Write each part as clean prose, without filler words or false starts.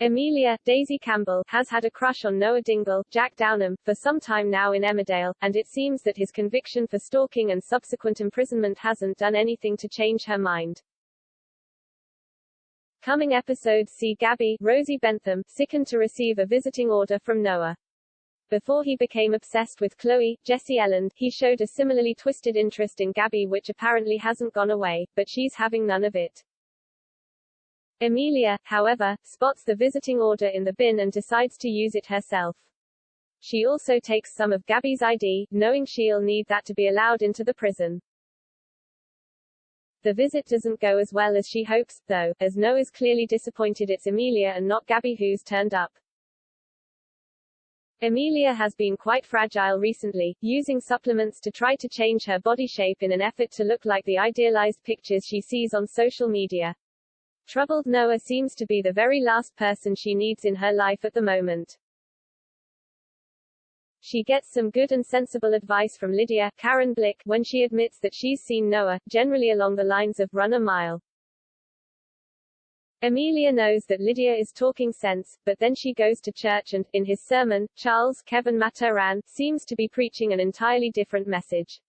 Amelia, Daisy Campbell, has had a crush on Noah Dingle, Jack Downham, for some time now in Emmerdale, and it seems that his conviction for stalking and subsequent imprisonment hasn't done anything to change her mind. Coming episodes see Gabby, Rosie Bentham, sickened to receive a visiting order from Noah. Before he became obsessed with Chloe, Jessie Elland, he showed a similarly twisted interest in Gabby which apparently hasn't gone away, but she's having none of it. Amelia, however, spots the visiting order in the bin and decides to use it herself. She also takes some of Gabby's ID, knowing she'll need that to be allowed into the prison. The visit doesn't go as well as she hopes, though, as Noah is clearly disappointed it's Amelia and not Gabby who's turned up. Amelia has been quite fragile recently, using supplements to try to change her body shape in an effort to look like the idealized pictures she sees on social media. Troubled Noah seems to be the very last person she needs in her life at the moment. She gets some good and sensible advice from Lydia, Karen Blick, when she admits that she's seen Noah, generally along the lines of run a mile. Amelia knows that Lydia is talking sense, but then she goes to church and, in his sermon, Charles Kevin Maturin seems to be preaching an entirely different message.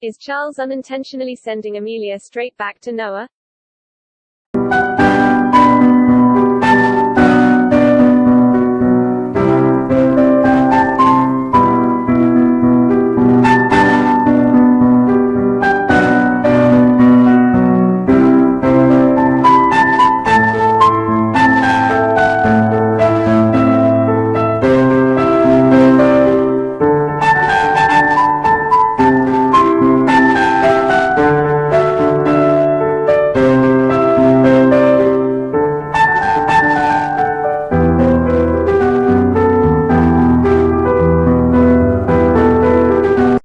Is Charles unintentionally sending Amelia straight back to Noah?